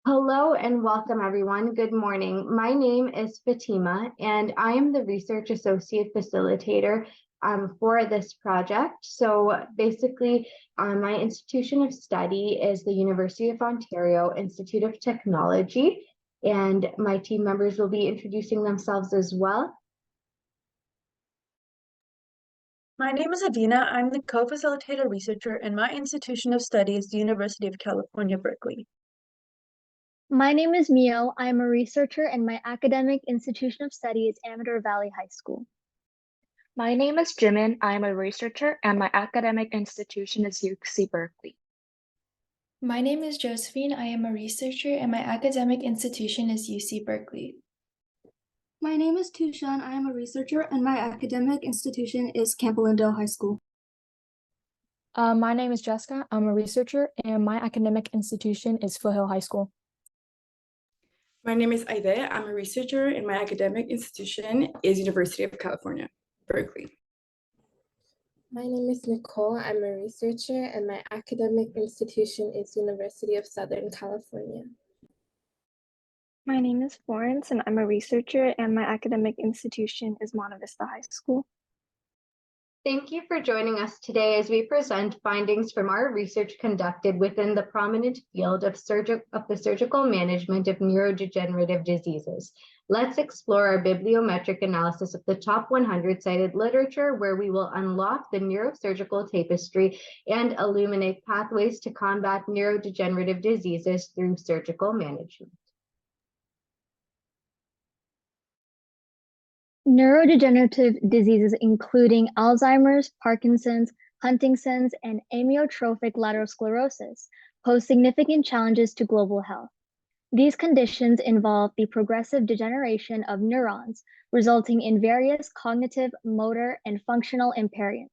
Hello and welcome, everyone. Good morning. My name is Fatima, and I am the Research Associate Facilitator for this project. So basically, my institution of study is the University of Ontario Institute of Technology, and my team members will be introducing themselves as well. My name is Adina. I'm the co-facilitator researcher, and my institution of study is the University of California, Berkeley. My name is Mio. I am a researcher, and my academic institution of study is Amador Valley High School. My name is Jimin. I am a researcher, and my academic institution is UC Berkeley. My name is Josephine. I am a researcher, and my academic institution is UC Berkeley. My name is Tushan. I am a researcher, and my academic institution is Camp Allendale High School. My name is Jessica. I'm a researcher, and my academic institution is Foothill High School. My name is Aide. I'm a researcher, and my academic institution is University of California, Berkeley. My name is Nicole. I'm a researcher, and my academic institution is University of Southern California. My name is Florence, and I'm a researcher, and my academic institution is Monte Vista High School. Thank you for joining us today as we present findings from our research conducted within the prominent field of the surgical management of neurodegenerative diseases. Let's explore our bibliometric analysis of the top 100 cited literature, where we will unlock the neurosurgical tapestry and illuminate pathways to combat neurodegenerative diseases through surgical management. Neurodegenerative diseases including Alzheimer's, Parkinson's, Huntington's, and amyotrophic lateral sclerosis pose significant challenges to global health. These conditions involve the progressive degeneration of neurons, resulting in various cognitive, motor, and functional impairments.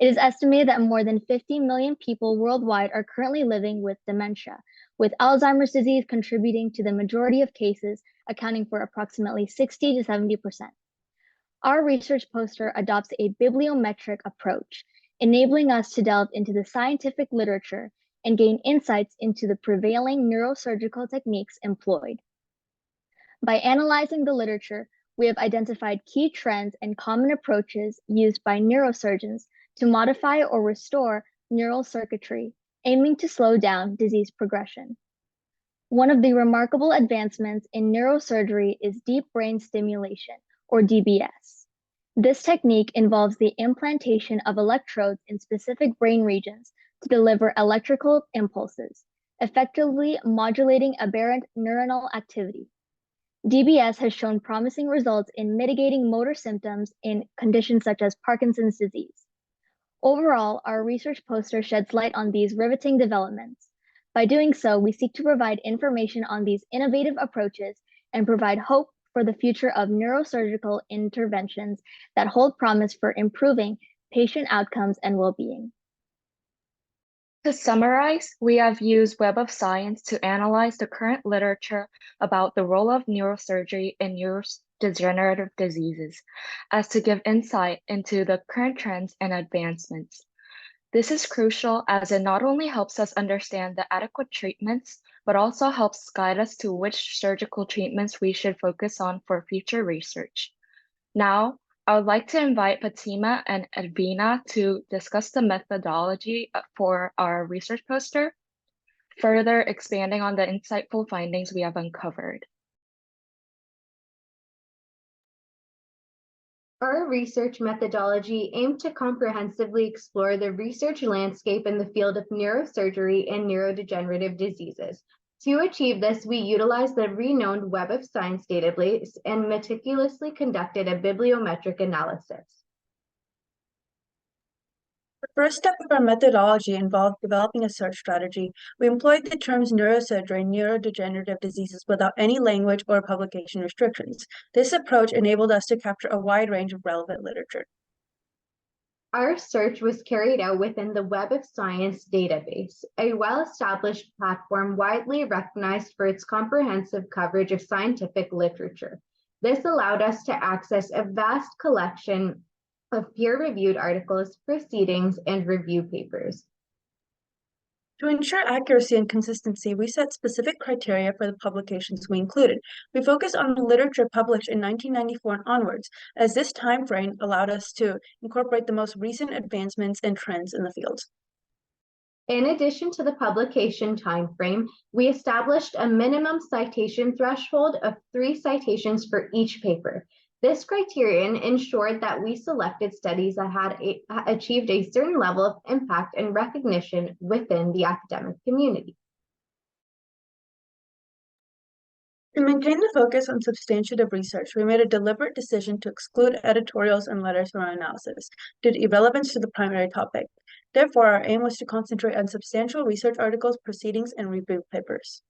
It is estimated that more than 50 million people worldwide are currently living with dementia, with Alzheimer's disease contributing to the majority of cases, accounting for approximately 60 to 70%. Our research poster adopts a bibliometric approach, enabling us to delve into the scientific literature and gain insights into the prevailing neurosurgical techniques employed. By analyzing the literature, we have identified key trends and common approaches used by neurosurgeons to modify or restore neural circuitry, aiming to slow down disease progression. One of the remarkable advancements in neurosurgery is deep brain stimulation, or DBS. This technique involves the implantation of electrodes in specific brain regions to deliver electrical impulses, effectively modulating aberrant neuronal activity. DBS has shown promising results in mitigating motor symptoms in conditions such as Parkinson's disease. Overall, our research poster sheds light on these riveting developments. By doing so, we seek to provide information on these innovative approaches and provide hope for the future of neurosurgical interventions that hold promise for improving patient outcomes and well-being. To summarize, we have used Web of Science to analyze the current literature about the role of neurosurgery in neurodegenerative diseases, as to give insight into the current trends and advancements. This is crucial as it not only helps us understand the adequate treatments, but also helps guide us to which surgical treatments we should focus on for future research. Now, I would like to invite Fatima and Edvina to discuss the methodology for our research poster, further expanding on the insightful findings we have uncovered. Our research methodology aimed to comprehensively explore the research landscape in the field of neurosurgery and neurodegenerative diseases. To achieve this, we utilized the renowned Web of Science database and meticulously conducted a bibliometric analysis. The first step of our methodology involved developing a search strategy. We employed the terms neurosurgery and neurodegenerative diseases without any language or publication restrictions. This approach enabled us to capture a wide range of relevant literature. Our search was carried out within the Web of Science database, a well-established platform widely recognized for its comprehensive coverage of scientific literature. This allowed us to access a vast collection of peer-reviewed articles, proceedings, and review papers. To ensure accuracy and consistency, we set specific criteria for the publications we included. We focused on the literature published in 1994 and onwards, as this time frame allowed us to incorporate the most recent advancements and trends in the field. In addition to the publication timeframe, we established a minimum citation threshold of 3 citations for each paper. This criterion ensured that we selected studies that had achieved a certain level of impact and recognition within the academic community. To maintain the focus on substantive research, we made a deliberate decision to exclude editorials and letters from our analysis due to irrelevance to the primary topic. Therefore, our aim was to concentrate on substantial research articles, proceedings, and review papers.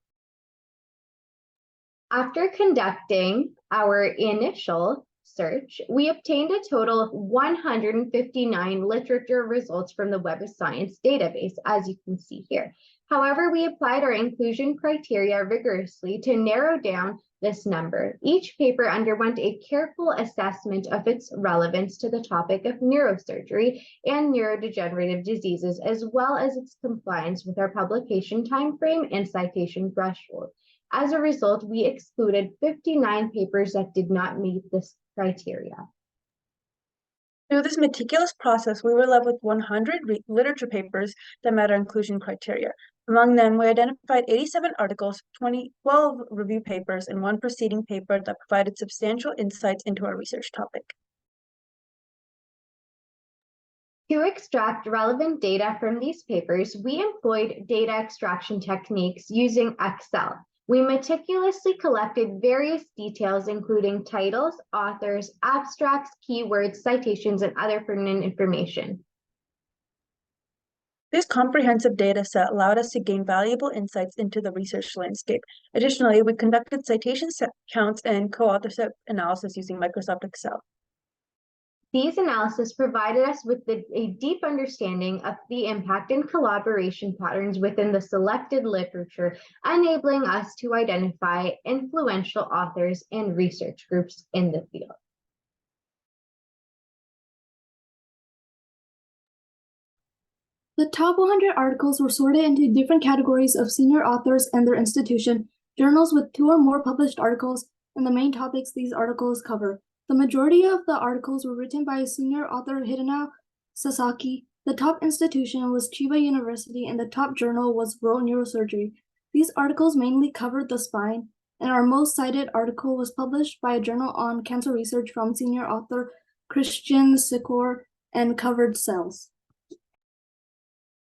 After conducting our initial search, we obtained a total of 159 literature results from the Web of Science database, as you can see here. However, we applied our inclusion criteria rigorously to narrow down this number. Each paper underwent a careful assessment of its relevance to the topic of neurosurgery and neurodegenerative diseases, as well as its compliance with our publication timeframe and citation threshold. As a result, we excluded 59 papers that did not meet this criteria. Through this meticulous process, we were left with 100 literature papers that met our inclusion criteria. Among them, we identified 87 articles, 12 review papers, and 1 proceeding paper that provided substantial insights into our research topic. To extract relevant data from these papers, we employed data extraction techniques using Excel. We meticulously collected various details, including titles, authors, abstracts, keywords, citations, and other pertinent information. This comprehensive data set allowed us to gain valuable insights into the research landscape. Additionally, we conducted citation counts and co-authorship analysis using Microsoft Excel. These analyses provided us with a deep understanding of the impact and collaboration patterns within the selected literature, enabling us to identify influential authors and research groups in the field. The top 100 articles were sorted into different categories of senior authors and their institution, journals with 2 or more published articles, and the main topics these articles cover. The majority of the articles were written by senior author Hidena Sasaki. The top institution was Chiba University, and the top journal was World Neurosurgery. These articles mainly covered the spine, and our most cited article was published by a journal on cancer research from senior author Christian Sikor and covered cells.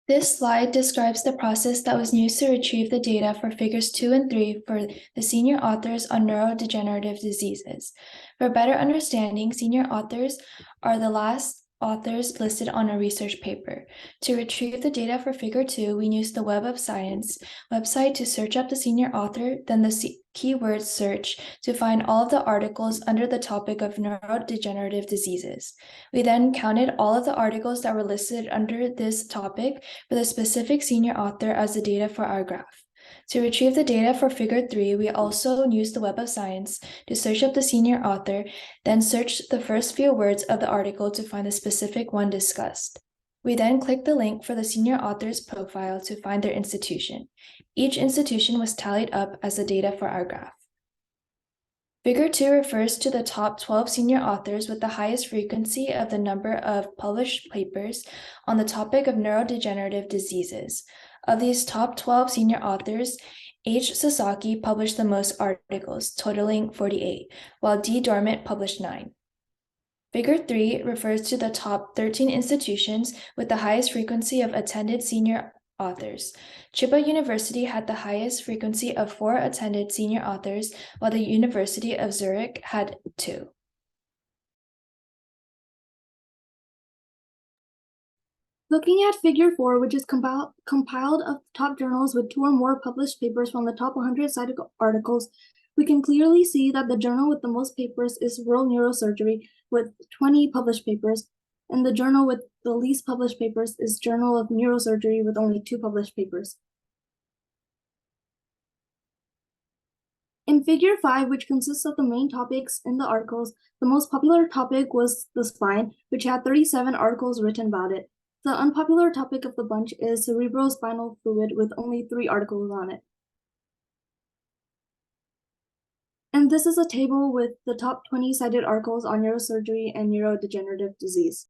This slide describes the process that was used to retrieve the data for figures 2 and 3 for the senior authors on neurodegenerative diseases. For better understanding, senior authors are the last authors listed on a research paper. To retrieve the data for figure 2, we used the Web of Science website to search up the senior author, then the keyword search to find all of the articles under the topic of neurodegenerative diseases. We then counted all of the articles that were listed under this topic for the specific senior author as the data for our graph. To retrieve the data for figure 3, we also used the Web of Science to search up the senior author, then search the first few words of the article to find the specific one discussed. We then clicked the link for the senior author's profile to find their institution. Each institution was tallied up as the data for our graph. Figure 2 refers to the top 12 senior authors with the highest frequency of the number of published papers on the topic of neurodegenerative diseases. Of these top 12 senior authors, H. Sasaki published the most articles, totaling 48, while D. Dormant published 9. Figure 3 refers to the top 13 institutions with the highest frequency of attended senior authors. Chiba University had the highest frequency of 4 attended senior authors, while the University of Zurich had 2. Looking at figure 4, which is compiled of top journals with 2 or more published papers from the top 100 cited articles, we can clearly see that the journal with the most papers is World Neurosurgery with 20 published papers, and the journal with the least published papers is Journal of Neurosurgery with only 2 published papers. In figure 5, which consists of the main topics in the articles, the most popular topic was the spine, which had 37 articles written about it. The unpopular topic of the bunch is cerebrospinal fluid with only 3 articles on it. And this is a table with the top 20 cited articles on neurosurgery and neurodegenerative disease.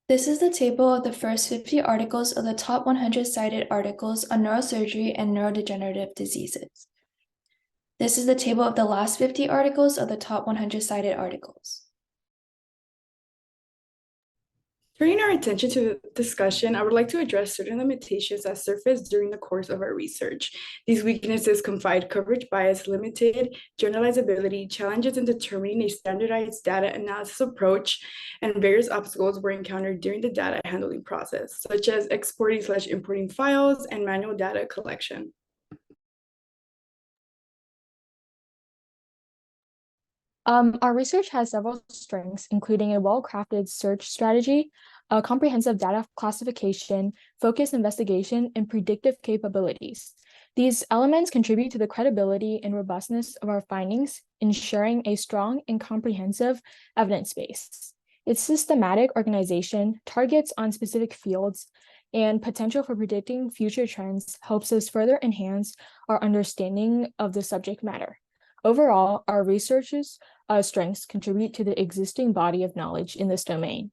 This is the table of the first 50 articles of the top 100 cited articles on neurosurgery and neurodegenerative diseases. This is the table of the last 50 articles of the top 100 cited articles. Turning our attention to the discussion, I would like to address certain limitations that surfaced during the course of our research. These weaknesses confide coverage bias, limited generalizability, challenges in determining a standardized data analysis approach, and various obstacles were encountered during the data handling process, such as exporting/importing files and manual data collection. Our research has several strengths, including a well-crafted search strategy, a comprehensive data classification, focused investigation, and predictive capabilities. These elements contribute to the credibility and robustness of our findings, ensuring a strong and comprehensive evidence base. Its systematic organization, targets on specific fields, and potential for predicting future trends helps us further enhance our understanding of the subject matter. Overall, our research's strengths contribute to the existing body of knowledge in this domain.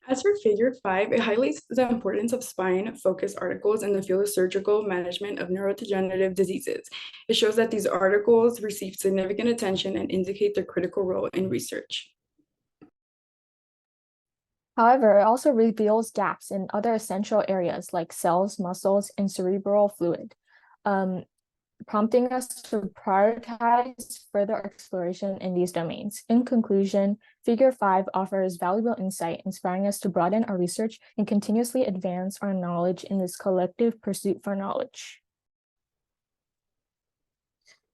As for Figure 5, it highlights the importance of spine-focused articles in the field of surgical management of neurodegenerative diseases. It shows that these articles receive significant attention and indicate their critical role in research. However, it also reveals gaps in other essential areas like cells, muscles, and cerebral fluid, prompting us to prioritize further exploration in these domains. In conclusion, Figure 5 offers valuable insight, inspiring us to broaden our research and continuously advance our knowledge in this collective pursuit for knowledge.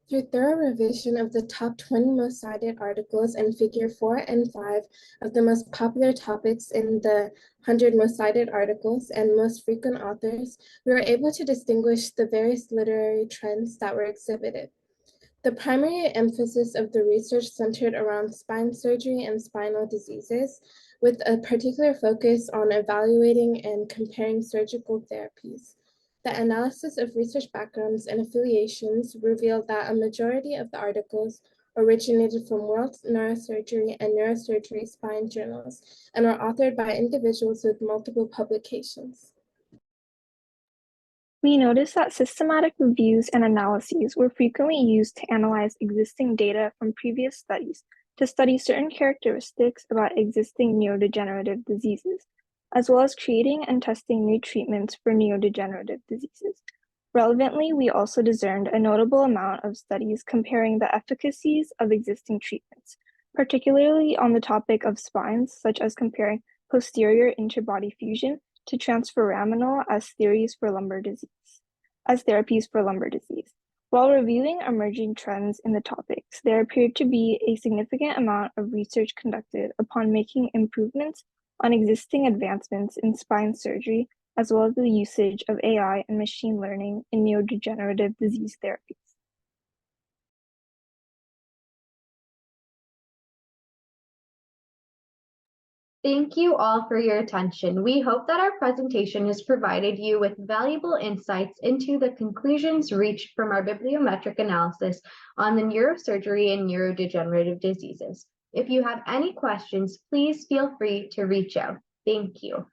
Through thorough revision of the top 20 most cited articles in Figure 4 and 5 of the most popular topics in the 100 most cited articles and most frequent authors, we were able to distinguish the various literary trends that were exhibited. The primary emphasis of the research centered around spine surgery and spinal diseases, with a particular focus on evaluating and comparing surgical therapies. The analysis of research backgrounds and affiliations revealed that a majority of the articles originated from World Neurosurgery and Neurosurgery spine journals and were authored by individuals with multiple publications. We noticed that systematic reviews and analyses were frequently used to analyze existing data from previous studies to study certain characteristics about existing neurodegenerative diseases, as well as creating and testing new treatments for neurodegenerative diseases. Relevantly, we also discerned a notable amount of studies comparing the efficacies of existing treatments, particularly on the topic of spines, such as comparing posterior interbody fusion to transforaminal as therapies for lumbar disease. While reviewing emerging trends in the topics, there appeared to be a significant amount of research conducted upon making improvements on existing advancements in spine surgery, as well as the usage of AI and machine learning in neurodegenerative disease therapies. Thank you all for your attention. We hope that our presentation has provided you with valuable insights into the conclusions reached from our bibliometric analysis on the neurosurgery and neurodegenerative diseases. If you have any questions, please feel free to reach out. Thank you.